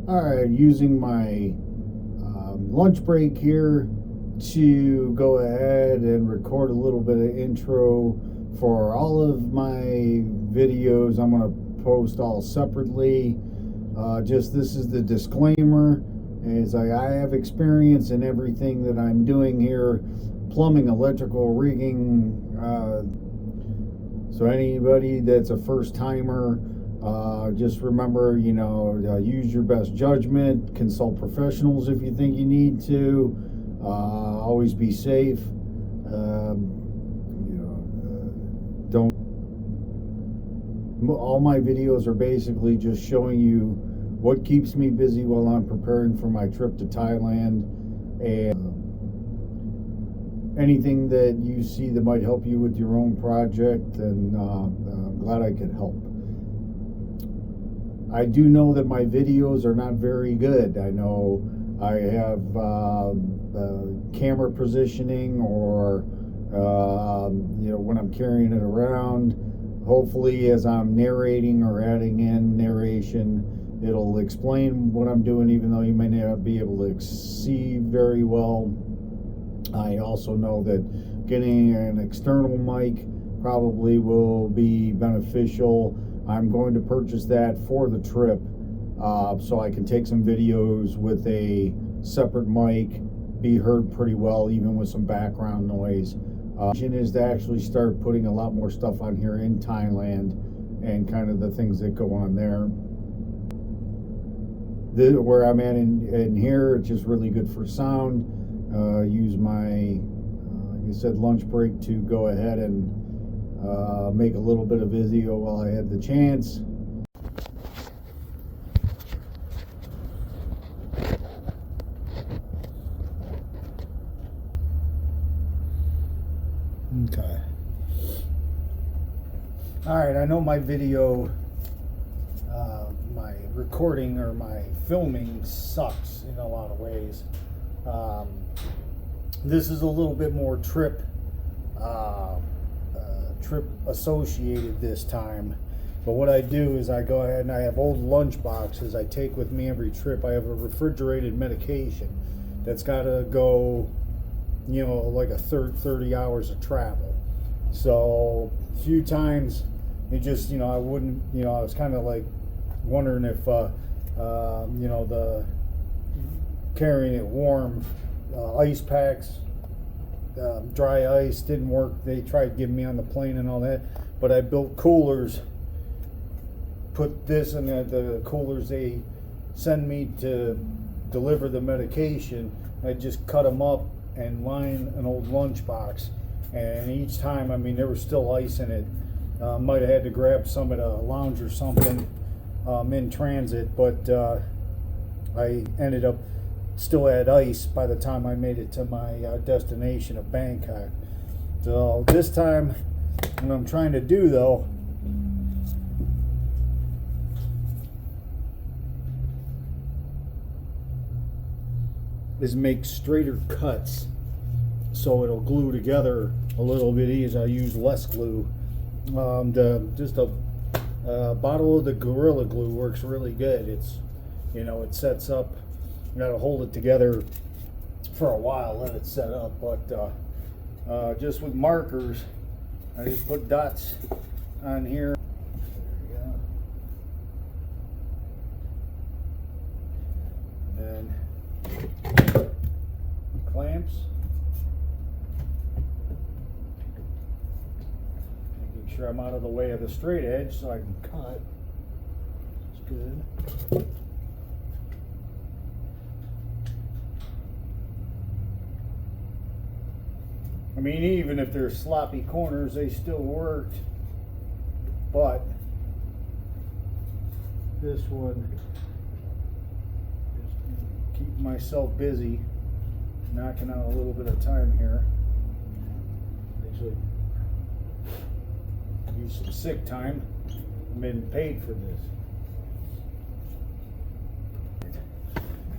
Alright, using my lunch break here to go ahead and record a little bit of intro for all of my videos. I'm going to post all separately. Just this is the disclaimer, as I have experience in everything that I'm doing here, plumbing, electrical, rigging. So anybody that's a first timer, just remember, use your best judgment, consult professionals if you think you need to, always be safe, don't, all my videos are basically just showing you what keeps me busy while I'm preparing for my trip to Thailand, and anything that you see that might help you with your own project, and I'm glad I could help. I do know that my videos are not very good. I know I have camera positioning, or when I'm carrying it around, hopefully as I'm narrating or adding in narration, it'll explain what I'm doing, even though you may not be able to see very well. I also know that getting an external mic probably will be beneficial. I'm going to purchase that for the trip, so I can take some videos with a separate mic, be heard pretty well, even with some background noise. Is to actually start putting a lot more stuff on here in Thailand, and kind of the things that go on there. Where I'm at in here, it's just really good for sound. Use my, like I said, lunch break to go ahead and make a little bit of video while I had the chance. Okay. Alright, I know my video, my recording or my filming sucks in a lot of ways. This is a little bit more trip associated this time, but what I do is I go ahead and I have old lunch boxes I take with me every trip. I have a refrigerated medication that's got to go, like a 30 hours of travel. So a few times it just, I wouldn't, I was kind of like wondering if the carrying it warm, ice packs, dry ice didn't work. They tried giving me on the plane and all that, but I built coolers, put this in the coolers they send me to deliver the medication. I just cut them up and line an old lunchbox, and each time, there was still ice in it. Might have had to grab some at a lounge or something in transit, but I ended up still had ice by the time I made it to my destination of Bangkok. So this time, what I'm trying to do though is make straighter cuts so it'll glue together a little bit easier. I use less glue. Just a bottle of the Gorilla Glue works really good. It's, it sets up. You got to hold it together for a while, let it set up. But just with markers, I just put dots on here. There we go. And then clamps. Making sure I'm out of the way of the straight edge so I can cut. It's good. Even if there's sloppy corners, they still worked. But this one, just keep myself busy, knocking out a little bit of time here. Actually, use some sick time. I'm been paid for this.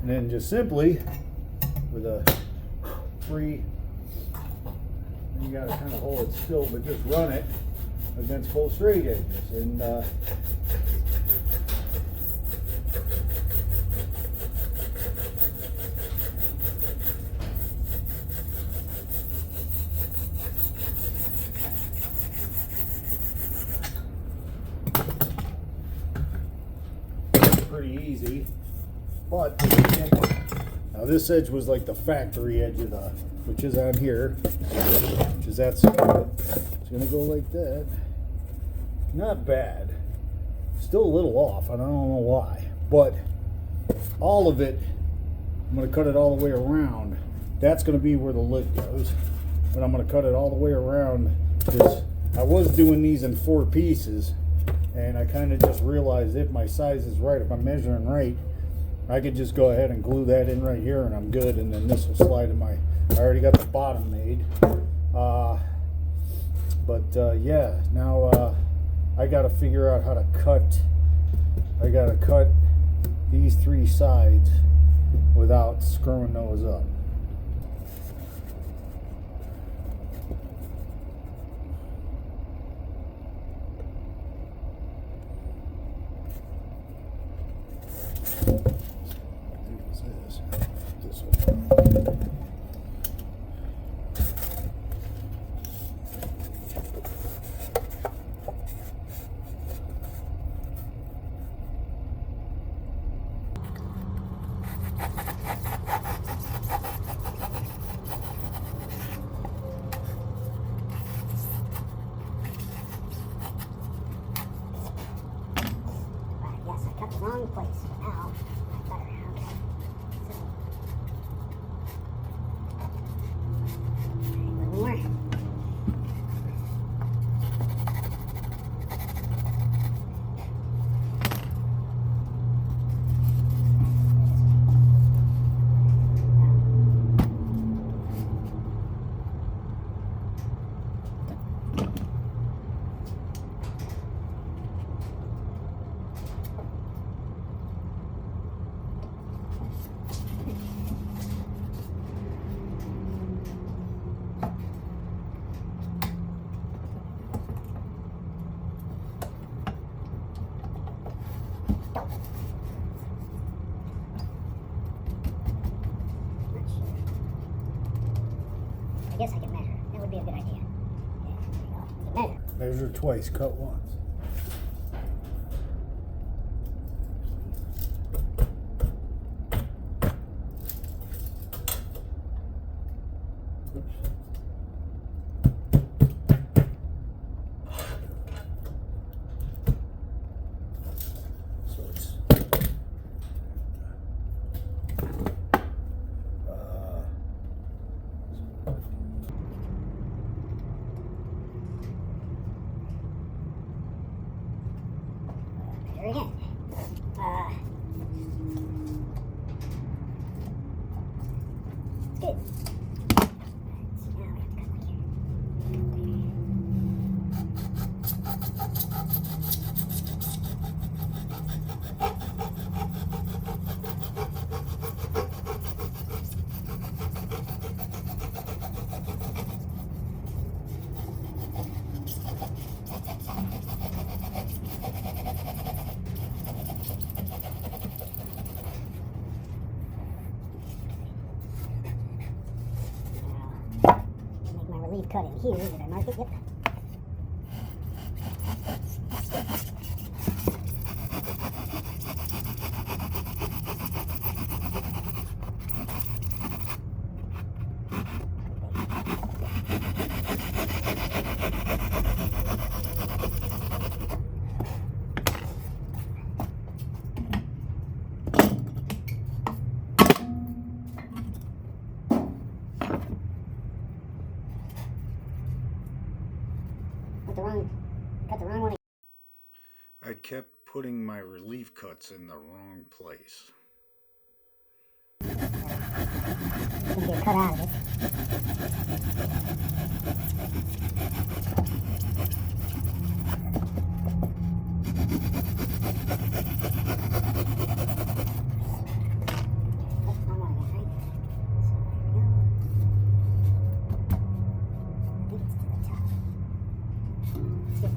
And then just simply, with a free, you got to kind of hold it still, but just run it against full straight edges. And pretty easy. But now this edge was like the factory edge of the, which is on here, which is that side. It's gonna go like that. Not bad. Still a little off. I don't know why, but all of it, I'm gonna cut it all the way around. That's gonna be where the lid goes, but I'm gonna cut it all the way around because I was doing these in 4 pieces, and I kind of just realized if my size is right, if I'm measuring right, I could just go ahead and glue that in right here and I'm good, and then this will slide in my, I already got the bottom made. Yeah, now I gotta figure out how to cut, I gotta cut these 3 sides without screwing those up. Wrong place. Now I cut around. A little more. I guess I can measure. That would be a good idea. Yeah, there you go. Measure twice, cut once. Measure again. Good. Now we have to cut like here. Make my relief cut in here. Did I mark it? Yep. Cut the wrong one. I kept putting my relief cuts in the wrong place. It's gonna get cut out of it.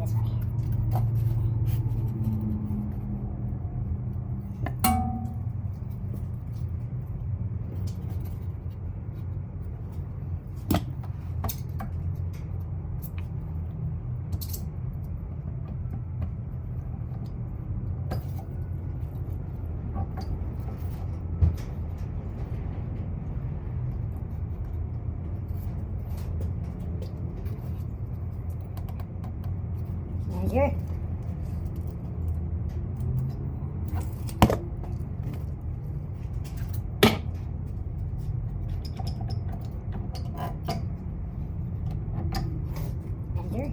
This way. Ginger. Ginger.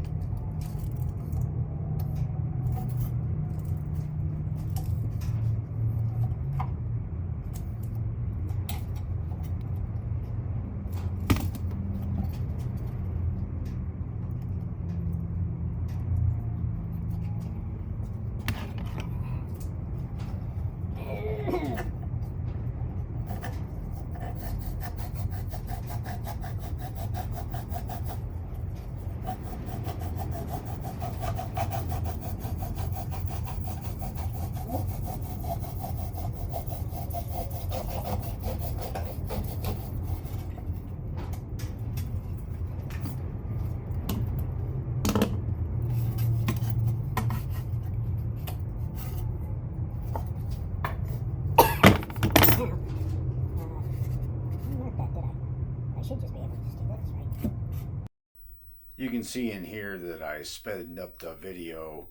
Should just be able to just do this, right? You can see in here that I sped up the video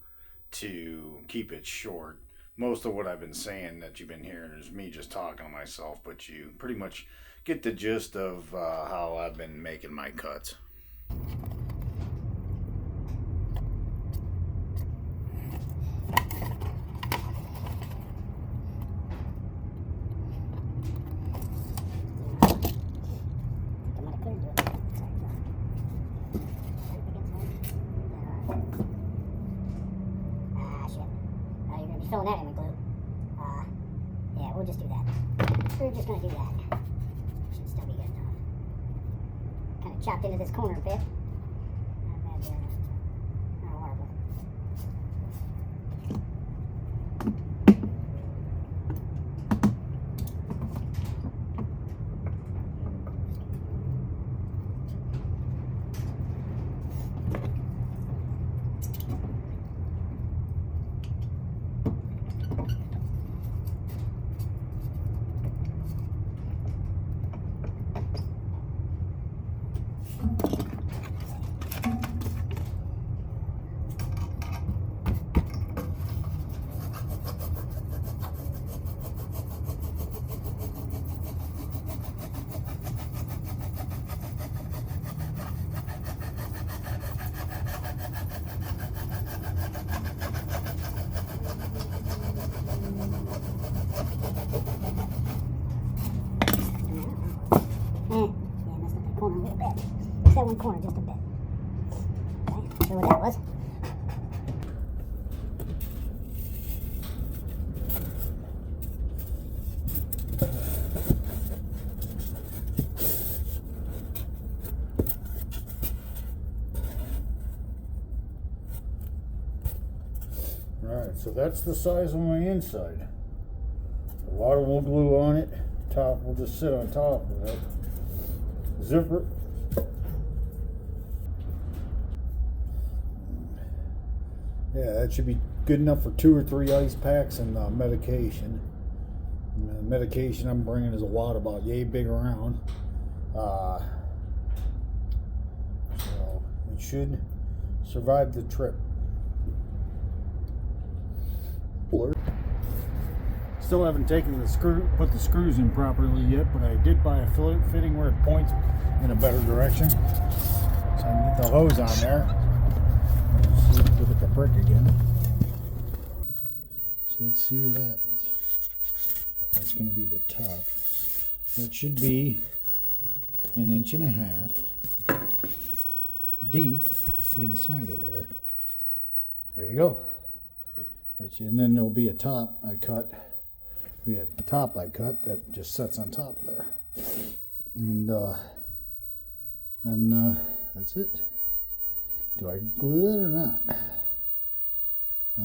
to keep it short. Most of what I've been saying that you've been hearing is me just talking to myself, but you pretty much get the gist of how I've been making my cuts. Filling that in with glue. Yeah, we'll just do that. We're just gonna do that. Should still be good enough. Kind of chopped into this corner a bit. Not bad there. Not horrible. Corner a little bit. Just that one corner just a bit. Okay, not sure what that was. Alright, so that's the size of my inside. The water will glue on it. Top will just sit on top of it. Zipper. Yeah, that should be good enough for 2 or 3 ice packs and medication. And the medication I'm bringing is a wad about yay big around. So it should survive the trip. Still haven't taken the put the screws in properly yet, but I did buy a fitting where it points in a better direction, so I can get the hose on there. Let's see, look at the brick again. So let's see what happens. That's going to be the top. That should be 1.5 inches deep inside of there. There you go. And then there'll be a top I cut. That just sits on top of there, and then that's it. Do I glue that or not? I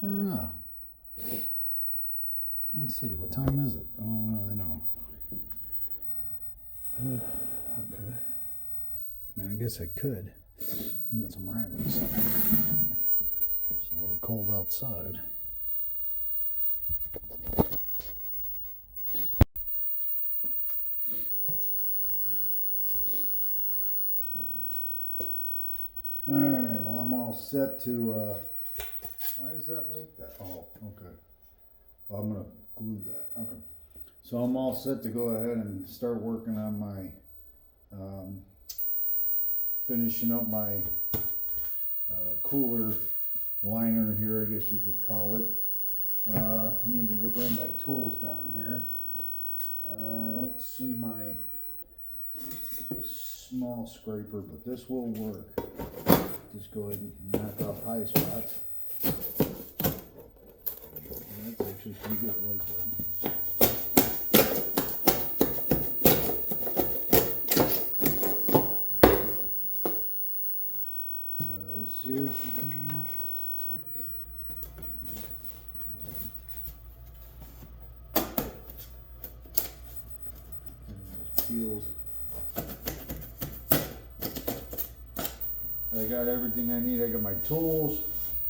don't know. Let's see, what time is it? I don't really know. Okay. I mean, I guess I could. Get some rain inside. It's a little cold outside. Alright, well I'm all set to, why is that like that? Oh, okay. Well, I'm gonna glue that, okay. So I'm all set to go ahead and start working on my, finishing up my cooler liner here, I guess you could call it. Needed to bring my tools down here. I don't see my small scraper, but this will work. Just go ahead and knock off high spots. That's actually pretty good, I like that. This here should come off. Peels. I got everything I need. I got my tools.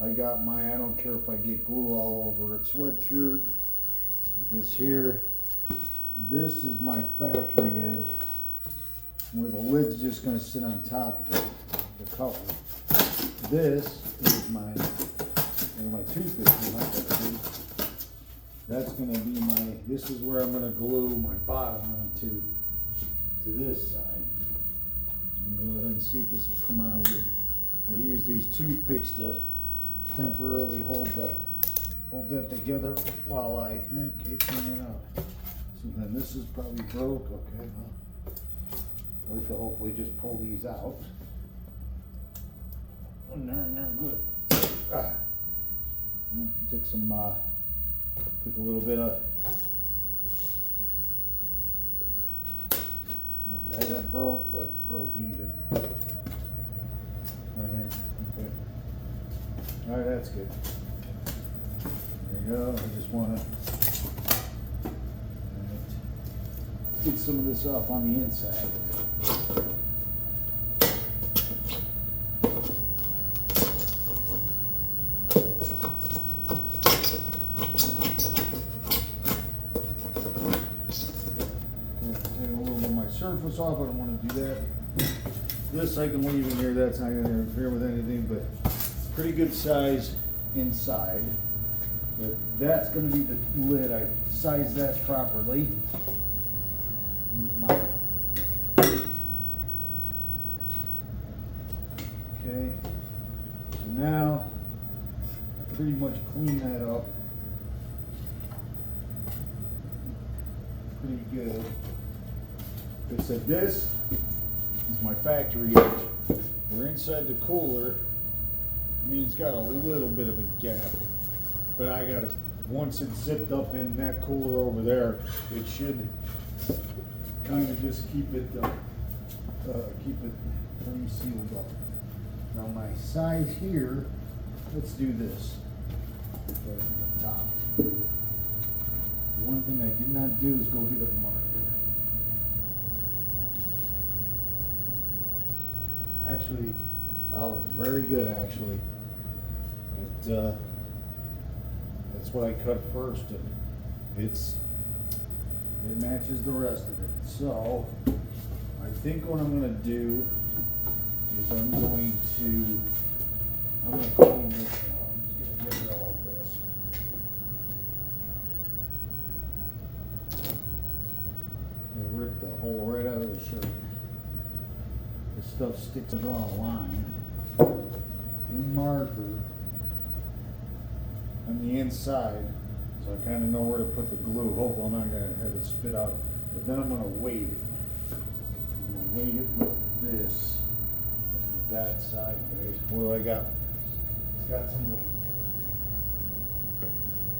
I got my, I don't care if I get glue all over it, sweatshirt. This here, this is my factory edge where the lid's just going to sit on top of it, the cover. This is my toothpick. That's going to be my, this is where I'm going to glue my bottom onto this side. I'm going to go ahead and see if this will come out here. I use these toothpicks to temporarily hold that together while I clean it out. So then this is probably broke. Okay, well, I'd like to hopefully just pull these out. And they're good. Yeah, took a little bit of. Okay, that broke, but broke even. Right here. Okay. All right, that's good. There you go. I just want to get some of this off on the inside. Surface off, I don't want to do that. This I can leave in here, that's not going to interfere with anything, but pretty good size inside. But that's going to be the lid. I sized that properly. Use my okay. So now I pretty much clean that up pretty good. Like I said, this is my factory edge. We're inside the cooler. I mean, it's got a little bit of a gap, but I got to, once it's zipped up in that cooler over there, it should kind of just keep it pretty sealed up. Now my size here, let's do this. Right at the top. The one thing I did not do is go get a marker. Actually, oh, it's very good actually. That's what I cut first, and it matches the rest of it. So I think what I'm going to do is I'm going to clean this out. I'm just going to get rid of all this. And rip the hole right out of the shirt. This stuff sticks, draw a line and marker on the inside, so I kind of know where to put the glue. Hopefully I'm not going to have it spit out, but then I'm going to weight it. I'm going to weight it with this, that side, right? What do I got? It's got some weight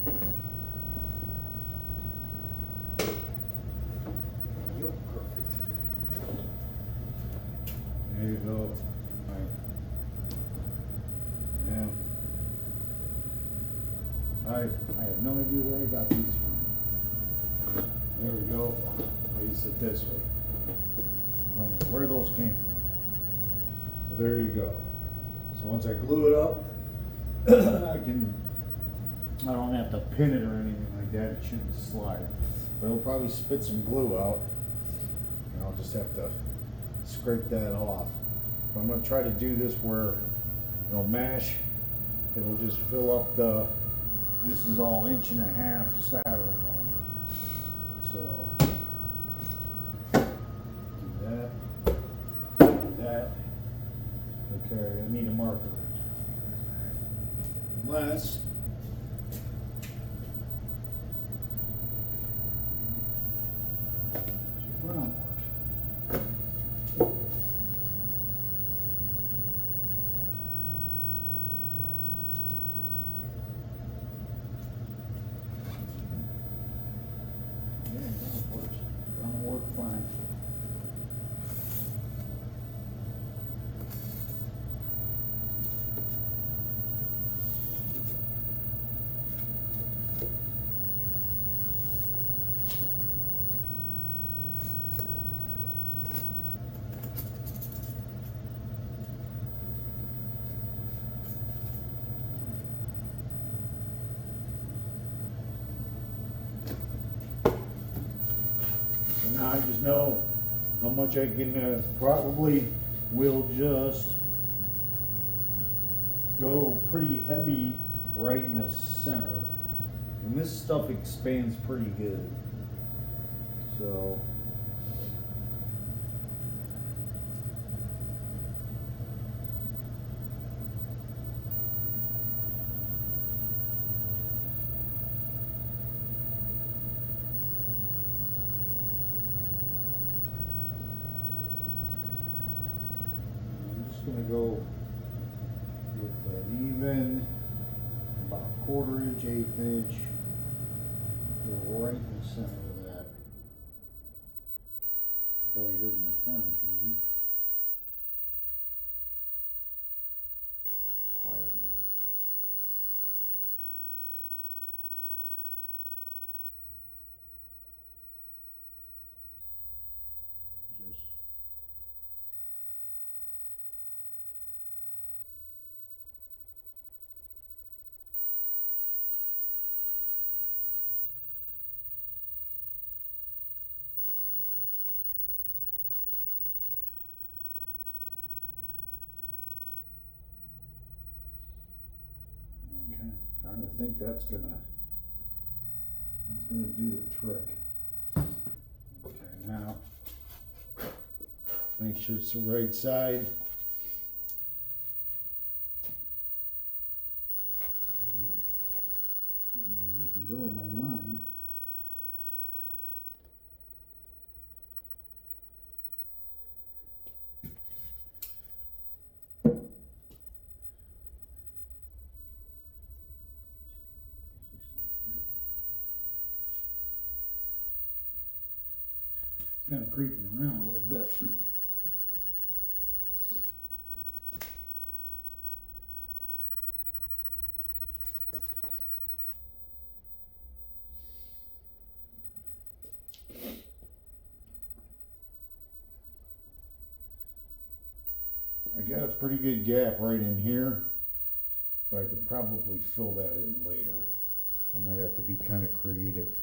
to it. Yep, perfect. There you go. All right. Now, I have no idea where I got these from. There we go. Place it this way. I don't know where those came from. But there you go. So once I glue it up, I don't have to pin it or anything like that. It shouldn't slide. But it'll probably spit some glue out. And I'll just have to scrape that off. But I'm going to try to do this where mash. It'll just fill up the, this is all 1.5 inch styrofoam. So, do that, okay, I need a marker. Unless, brown works. Brown work fine. Now I just know how much I can, probably will just go pretty heavy right in the center. And this stuff expands pretty good. So, gonna go with an even, about 1/4 inch, 1/8 inch, go right in the center of that. Probably heard my furnace running. It's quiet now. Just I think that's gonna do the trick. Okay, now make sure it's the right side. And then I can go in my line. Kind of creeping around a little bit. I got a pretty good gap right in here, but I could probably fill that in later. I might have to be kind of creative,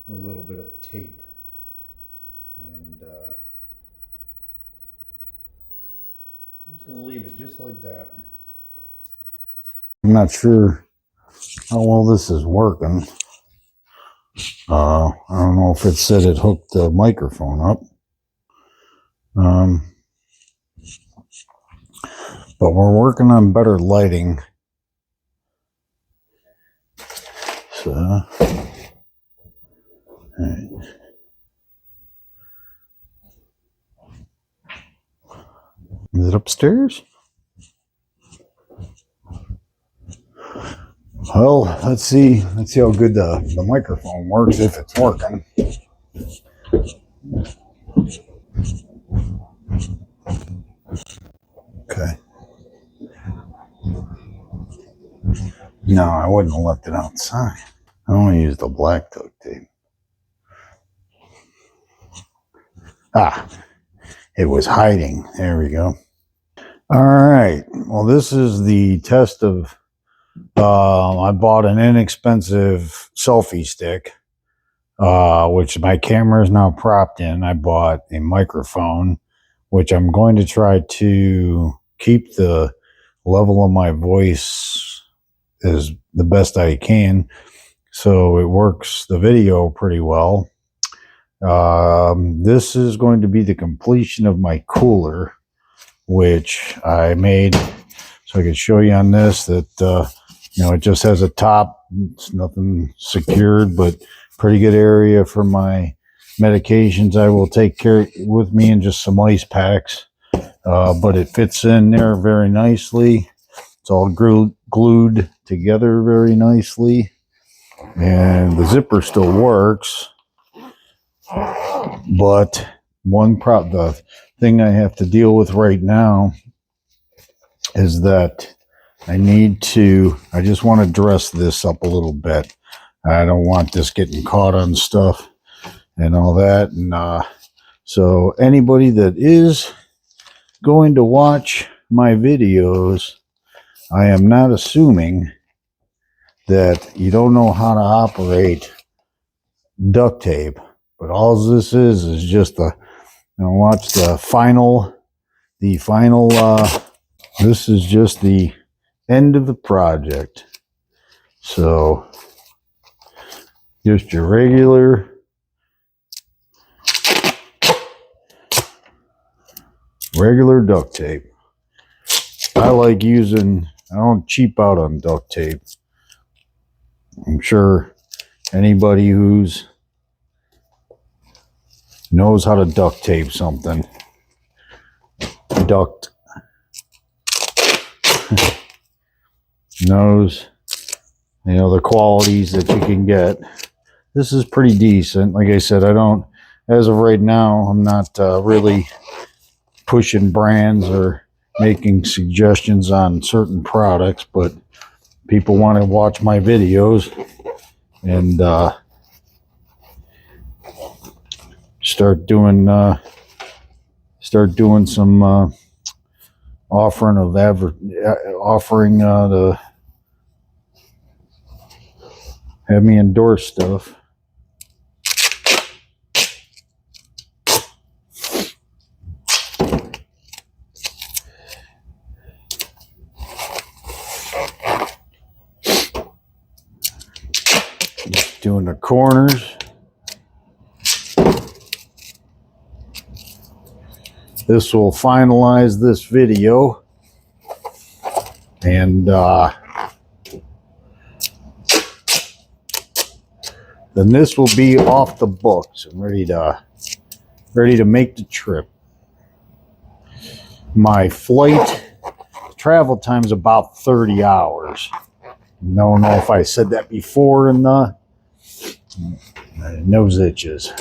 a little bit of tape. And I'm just going to leave it just like that. I'm not sure how well this is working. I don't know if it said it hooked the microphone up. But we're working on better lighting. So, all right. Is it upstairs? Well, let's see how good the microphone works, if it's working. Okay. No, I wouldn't have left it outside. I only used the black duct tape. Ah, it was hiding. There we go. All right. Well, this is the test of, I bought an inexpensive selfie stick, which my camera is now propped in. I bought a microphone, which I'm going to try to keep the level of my voice is the best I can. So it works the video pretty well. This is going to be the completion of my cooler, which I made so I can show you on this that, it just has a top. It's nothing secured, but pretty good area for my medications. I will take care with me and just some ice packs, but it fits in there very nicely. It's all glued together very nicely, and the zipper still works. But the thing I have to deal with right now is that I just want to dress this up a little bit. I don't want this getting caught on stuff and all that. And so anybody that is going to watch my videos, I am not assuming that you don't know how to operate duct tape, but all this is just watch the final, this is just the end of the project. So just your regular duct tape. I don't cheap out on duct tape. I'm sure anybody who's knows how to duct tape something. Knows, the qualities that you can get. This is pretty decent. Like I said, as of right now, I'm not really pushing brands or making suggestions on certain products, but people want to watch my videos and start doing some offering to have me endorse stuff. Just doing the corners. This will finalize this video, and then this will be off the books and ready to make the trip. My travel time is about 30 hours. Don't know if I said that before, and my nose itches.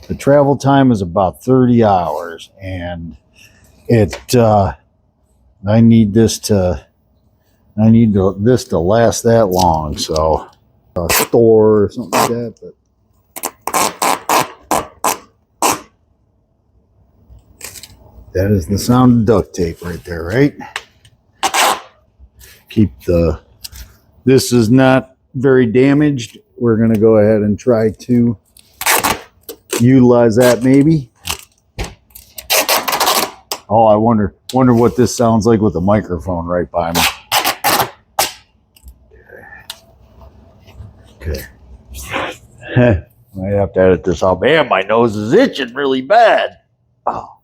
The travel time is about 30 hours, and I need this to last that long. So a store or something like that, but that is the sound of duct tape right there, right? This is not very damaged. We're gonna go ahead and try to utilize that maybe. Oh, I wonder what this sounds like with the microphone right by me. Okay. I have to edit this out. Man, my nose is itching really bad. Oh,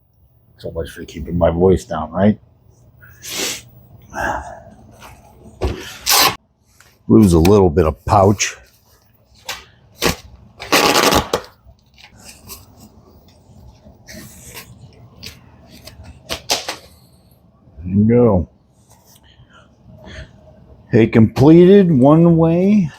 so much for keeping my voice down, right? Lose a little bit of pouch. There you go. A completed one way.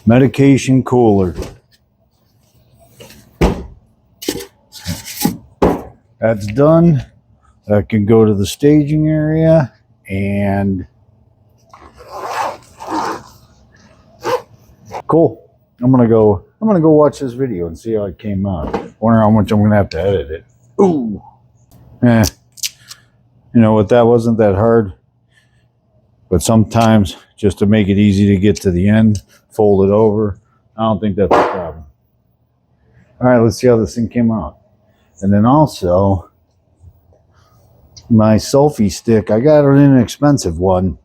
Medication cooler. That's done. That can go to the staging area, and cool. I'm gonna go watch this video and see how it came out. Wonder how much I'm gonna have to edit it. Ooh. You know what, that wasn't that hard. But sometimes just to make it easy to get to the end, fold it over. I don't think that's a problem. All right, let's see how this thing came out. And then also, my selfie stick, I got an inexpensive one.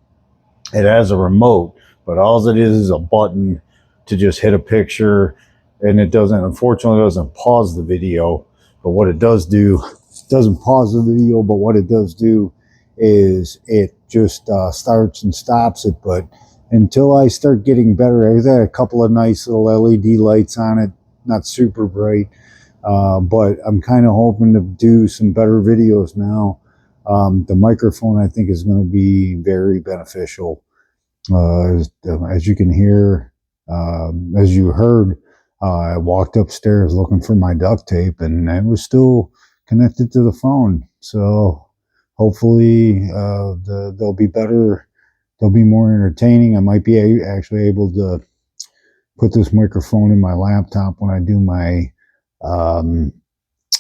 It has a remote, but all it is a button to just hit a picture, and it unfortunately doesn't pause the video. But what it does do, it doesn't pause the video, but what it does do is it just starts and stops it. But until I start getting better, I got a couple of nice little LED lights on it, not super bright, but I'm kind of hoping to do some better videos now. The microphone, I think, is going to be very beneficial. As you can hear, as you heard, I walked upstairs looking for my duct tape, and it was still connected to the phone. So hopefully they'll be better. They'll be more entertaining. I might be actually able to put this microphone in my laptop when I do my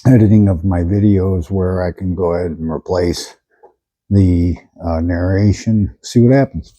editing of my videos, where I can go ahead and replace the narration. See what happens.